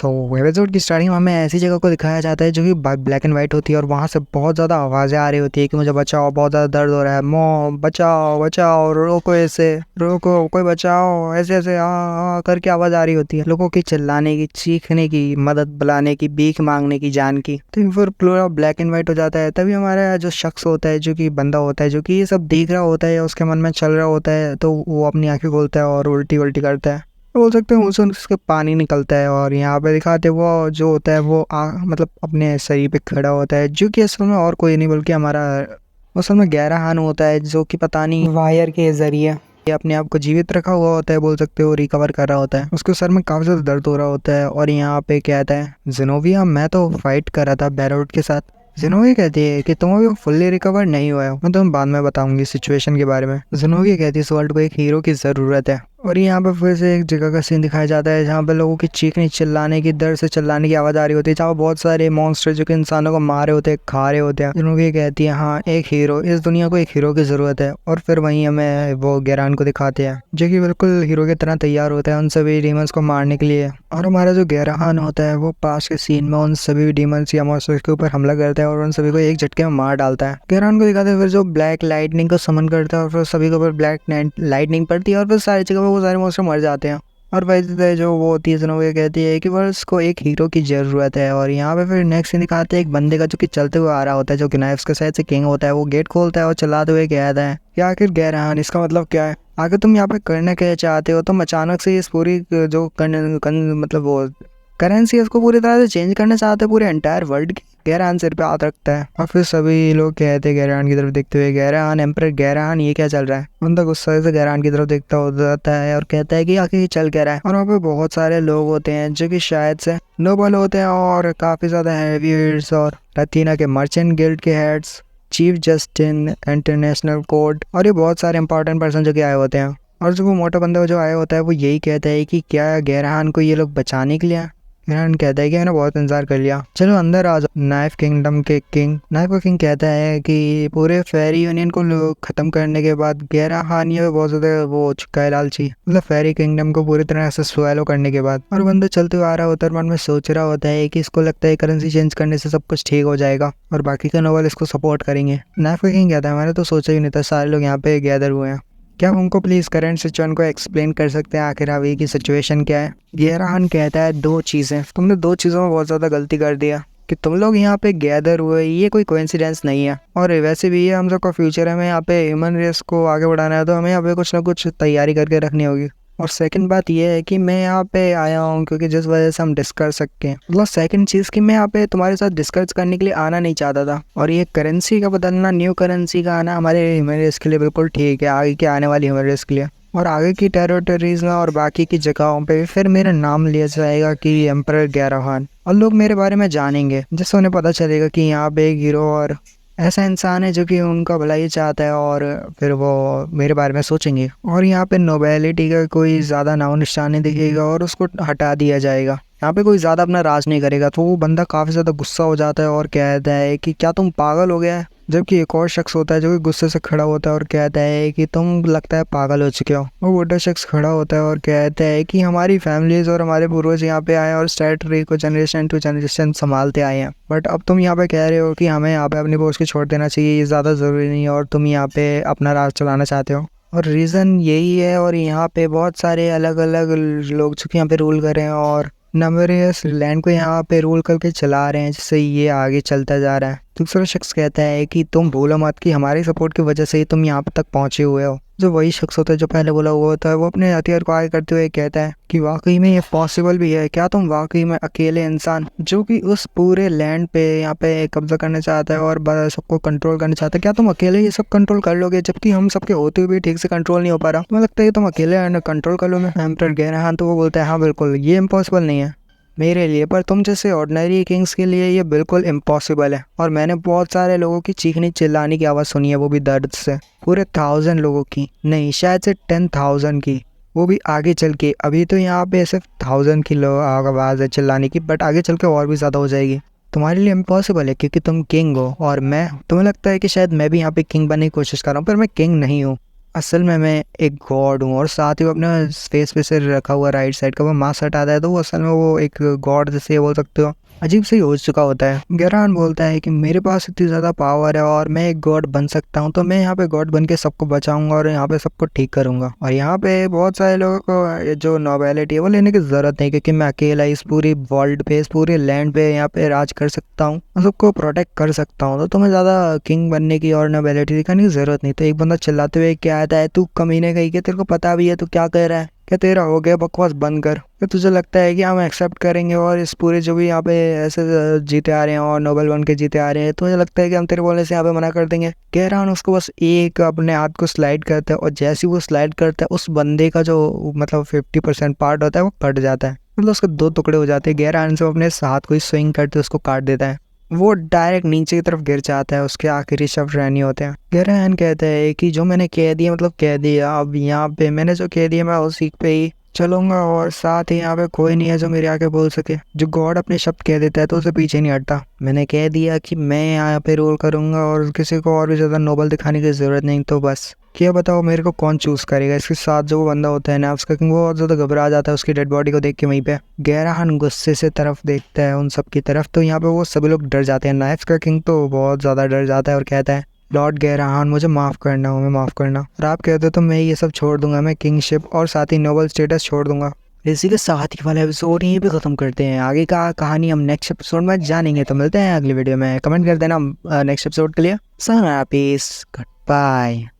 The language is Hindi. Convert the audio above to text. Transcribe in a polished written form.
एपिसोड की स्टार्टिंग में हमें ऐसी जगह को दिखाया जाता है जो कि ब्लैक एंड वाइट होती है और वहाँ से बहुत ज़्यादा आवाज़ें आ रही होती है कि मुझे बचाओ, बहुत ज़्यादा दर्द हो रहा है, मॉम बचाओ बचाओ, रोको ऐसे, रोको कोई बचाओ, ऐसे ऐसे आ करके आवाज़ आ रही होती है। लोगों की चिल्लाने की, चीखने की, मदद बुलाने की, भीख मांगने की, जान की। तो फिर पूरा ब्लैक एंड वाइट हो जाता है। तभी हमारा जो शख्स होता है, जो कि बंदा होता है, जो कि ये सब देख रहा होता है, उसके मन में चल रहा होता है, तो वो अपनी आंखें खोलता है और उल्टी उल्टी करता है। बोल सकते हैं उसे उसके पानी निकलता है और यहाँ पे दिखाते वो जो होता है वो मतलब अपने शरीर पे खड़ा होता है, जो कि असल में और कोई नहीं बल्कि हमारा असल में गहरा हान होता है, जो कि पता नहीं वायर के जरिए ये अपने आप को जीवित रखा हुआ होता है। बोल सकते हो रिकवर कर रहा होता है। उसके सर में काफी ज्यादा दर्द हो रहा होता है और यहाँ पे कहता है जिनोविया, मैं तो फाइट कर रहा था बैरोड के साथ। जिनोविया कहती है कि तुम अभी फुल्ली रिकवर नहीं हुए हो, मैं तुम्हें बाद में बताऊंगी सिचुएशन के बारे में। जिनोविया कहती है इस वर्ल्ड को एक हीरो की जरूरत है। और यहाँ पे फिर से एक जगह का सीन दिखाया जाता है जहाँ पे लोगों की चीखने चिल्लाने की, दर्द से चिल्लाने की आवाज आ रही होती है, जहाँ बहुत सारे मॉन्स्टर जो कि इंसानों को मारे होते हैं, खा रहे होते हैं। जिनोविया कहती है हाँ, एक हीरो, इस दुनिया को एक हीरो की जरूरत है। और फिर वहीं हमें वो गेरान को दिखाते हैं जो कि बिल्कुल हीरो की तरह तैयार होता है उन सभी डीमंस को मारने के लिए। और हमारा जो गेरान होता है वो पास के सीन में उन सभी डीमंस या मॉन्स्टर्स के ऊपर हमला करता है और उन सभी को एक झटके में मार डालता है। गेरान को दिखाते हैं फिर जो ब्लैक लाइटनिंग को समन करता है और फिर सभी के ऊपर ब्लैक लाइटनिंग पड़ती है और फिर सारी जगह पे वो सारे मॉन्स्टर मर जाते हैं। और वैसे जो वो होती है जिनोविया कहती है कि बस को एक हीरो की जरूरत है। और यहाँ पे फिर नेक्स्ट सीन दिखाते हैं एक बंदे का जो कि चलते हुए आ रहा होता है, जो कि नाइफ्स के साइड से किंग होता है। वो गेट खोलता है और चलाते हुए कहता है कि आखिर गैरहान, इसका मतलब क्या है, आखिर तुम यहाँ पे करना क्या चाहते हो? तुम अचानक से इस पूरी जो मतलब वो करेंसी है उसको पूरी तरह से चेंज करना चाहते हैं पूरे एंटायर वर्ल्ड की। गैरहान सिर पे हाथ रखता है और फिर सभी लोग कहते हैं गैरहान की तरफ देखते हुए, गैरहान एम्परर गैरहान, ये क्या चल रहा है? बंदा गुस्से से गैरहान की तरफ देखता हो जाता है और कहता है कि आखिर ये चल क्या रहा है। और वहाँ पे बहुत सारे लोग होते हैं जो कि शायद से नोबल होते हैं और काफी ज्यादा हैवीवेट्स और लतीना के मर्चेंट गिल्ड के heads, chief Justin, international court, और ये बहुत सारे इंपॉर्टेंट पर्सन जो कि आए होते हैं। और जो वो मोटा बंदा जो आया होता है वो यही कहता है कि क्या गैरहान को ये लोग बचाने के लिए आए? गैरहान कहता है कि मैंने बहुत इंतजार कर लिया, चलो अंदर आ जाओ। नाइफ किंगडम के किंग, नाइफ का किंग कहता है कि पूरे फेरी यूनियन को खत्म करने के बाद गैरहान ये बहुत ज्यादा वो हो चुका है लालची, मतलब फेरी किंगडम को पूरी तरह से स्वेलो करने के बाद। और बंदा चलते हुए आ रहा होता है, मन में सोच रहा होता है कि इसको लगता है करेंसी चेंज करने से सब कुछ ठीक हो जाएगा और बाकी के नोबल इसको सपोर्ट करेंगे। नाइफ का किंग कहता है मैंने तो सोचा ही नहीं था सारे लोग यहाँ पे गैदर हुए हैं। क्या आप हमको प्लीज करंट सिचुएशन को एक्सप्लेन कर सकते हैं, आखिर अभी की सिचुएशन क्या है? गैरहान कहता है दो चीजें, तुमने दो चीजों में बहुत ज्यादा गलती कर दिया कि तुम लोग यहाँ पे गैदर हुए, ये कोई कोइंसिडेंस नहीं है। और वैसे भी ये हम सबका फ्यूचर है, हमें यहाँ पे ह्यूमन रेस को आगे बढ़ाना है तो हमें यहाँ पे कुछ ना कुछ तैयारी करके रखनी होगी। और सेकंड बात ये है कि मैं यहाँ पे आया हूँ क्योंकि जिस वजह से हम डिस्कस सकें, मतलब सेकंड चीज़ कि मैं यहाँ पे तुम्हारे साथ डिस्कस करने के लिए आना नहीं चाहता था। और ये करेंसी का बदलना, न्यू करेंसी का आना हमारे ह्यूमन रेस के लिए बिल्कुल ठीक है, आगे के आने वाली ह्यूमन रेस के लिए। और आगे की टेरिटरीज में और बाकी की जगहों पे फिर मेरा नाम लिया जाएगा कि एम्परर गैरहान, और लोग मेरे बारे में जानेंगे जिससे उन्हें पता चलेगा कि यहाँ पे एक हीरो और ऐसा इंसान है जो कि उनका भला ही चाहता है और फिर वो मेरे बारे में सोचेंगे। और यहाँ पे नोबेलिटी का कोई ज़्यादा नामो निशान नहीं दिखेगा और उसको हटा दिया जाएगा। यहाँ पे कोई ज़्यादा अपना राज नहीं करेगा। तो वो बंदा काफ़ी ज़्यादा गुस्सा हो जाता है और कहता है कि क्या तुम पागल हो गया है? जबकि एक और शख्स होता है जो कि गुस्से से खड़ा होता है और कहता है कि तुम लगता है पागल हो चुके हो। वो बूढ़ा शख्स खड़ा होता है और कहता है कि हमारी फैमिलीज और हमारे पूर्वज यहाँ पे आए और स्टेटरी को जनरेशन टू जनरेशन संभालते आए हैं, बट अब तुम यहाँ पे कह रहे हो कि हमें यहाँ पे अपनी पोस्ट को छोड़ देना चाहिए, ये ज़्यादा ज़रूरी नहीं है और तुम यहाँ पे अपना राज चलाना चाहते हो। और रीज़न यही है। और यहाँ पे बहुत सारे अलग अलग लोग जो कि यहाँ पे रूल कर रहे हैं और नंबरियस लैंड को यहाँ पे रूल करके चला रहे हैं, जिससे ये आगे चलता जा रहा है। दूसरा शख्स कहता है कि तुम भूलो मत कि हमारी सपोर्ट की वजह से ही तुम यहाँ तक पहुंचे हुए हो। जो वही शख्स होता है जो पहले बोला हुआ होता है, वो अपने हथियार को आगे करते हुए कहता है कि वाकई में ये पॉसिबल भी है। क्या तुम वाकई में अकेले इंसान जो कि उस पूरे लैंड पे यहाँ पे कब्जा करना चाहता है और सबको कंट्रोल करना चाहता है, क्या तुम अकेले ये सब कंट्रोल कर लोगे? जबकि हम सबके होते हुए भी ठीक से कंट्रोल नहीं हो पा रहा। तुम्हें लगता है तुम अकेले कंट्रोल कर लोगे? एम्परर गैरहान तो वो बोलता है हाँ बिल्कुल, ये इम्पॉसिबल नहीं है मेरे लिए, पर तुम जैसे ऑर्डिनरी किंग्स के लिए ये बिल्कुल इम्पॉसिबल है। और मैंने बहुत सारे लोगों की चीखने चिल्लाने की आवाज़ सुनी है, वो भी दर्द से, पूरे 1000 लोगों की नहीं, शायद से 10,000 की, वो भी आगे चल के। अभी तो यहाँ पे सिर्फ 1000 की आवाज़ है चिल्लाने की, बट आगे चल के और भी ज़्यादा हो जाएगी। तुम्हारे लिए इम्पॉसिबल है क्योंकि तुम किंग हो और मैं, तुम्हें लगता है कि शायद मैं भी यहाँ पे किंग बनने की कोशिश कर रहा हूँ, पर मैं किंग नहीं हूँ। असल में मैं एक गॉड हूँ और साथ ही वो अपने स्पेस पे सिर रखा हुआ राइट साइड का वो मास्क हटाता है तो वो असल में वो एक गॉड जैसे बोल सकते हो अजीब से ही हो चुका होता है। गेरान बोलता है कि मेरे पास इतनी ज़्यादा पावर है और मैं एक गॉड बन सकता हूँ तो मैं यहाँ पे गॉड बन के सबको बचाऊंगा और यहाँ पे सबको ठीक करूंगा। और यहाँ पे बहुत सारे लोगों को ये जो नोबेलिटी है वो लेने की ज़रूरत नहीं क्योंकि मैं अकेला इस पूरी वर्ल्ड पे इस पूरे लैंड पे यहाँ पे राज कर सकता हूँ और सबको प्रोटेक्ट कर सकता हूँ। तो तुम्हें ज़्यादा किंग बनने की और नोबेलिटी दिखाने की ज़रूरत नहीं। तो एक बंदा चिल्लाते हुए क्या आता है, तू कमीने गई क्या, तेरे को पता भी है तू क्या कह रहा है, क्या तेरा हो गया बकवास बंद कर। क्या तुझे लगता है कि हम एक्सेप्ट करेंगे और इस पूरे जो भी यहाँ पे ऐसे जीते आ रहे हैं और नोबेल बन के जीते आ रहे हैं तो मुझे लगता है कि हम तेरे बोलने से यहाँ पे मना कर देंगे। कह रहा हूँ उसको बस एक अपने हाथ को स्लाइड करता है और जैसे ही वो स्लाइड करता है उस बंदे का जो मतलब 50% पार्ट होता है वो कट जाता है, मतलब उसके दो टुकड़े हो जाते हैं। गहरा से अपने हाथ को ही स्विंग करते उसको काट देता है, वो डायरेक्ट नीचे की तरफ गिर जाता है। उसके आखिरी शब्द रहनी होते हैं। गहरान कहता है कि जो मैंने कह दिया मतलब कह दिया, अब यहाँ पे मैंने जो कह दिया मैं उसी पे ही चलूंगा और साथ ही यहाँ पे कोई नहीं है जो मेरे आगे बोल सके। जो गॉड अपने शब्द कह देता है तो उसे पीछे नहीं हटता। मैंने कह दिया कि मैं यहाँ पे रोल करूंगा और किसी को और भी ज़्यादा नोबल दिखाने की ज़रूरत नहीं। तो बस क्या बताओ मेरे को कौन चूज करेगा। इसके साथ जो वो बंदा होता है ना उसका किंग, वो बहुत ज़्यादा घबरा जाता है उसकी डेड बॉडी को देख के। वहीं पे गहराहन गुस्से से तरफ देखता है उन सब की तरफ, तो यहाँ पे वो सभी लोग डर जाते हैं। नाइफ्स का किंग तो बहुत ज़्यादा डर जाता है और कहता है लॉर्ड गहराहन मुझे माफ़ करना, हमें माफ़ करना। और आप कहते हो तो मैं ये सब छोड़ दूंगा, मैं किंगशिप और साथ ही नोबल स्टेटस छोड़ दूंगा। इसी के साथ ही वाला एपिसोड यहीं पे ख़त्म करते हैं। आगे का कहानी हम नेक्स्ट एपिसोड में जानेंगे। तो मिलते हैं अगली वीडियो में। कमेंट कर देना नेक्स्ट एपिसोड के लिए। सना पीस, गुड बाय।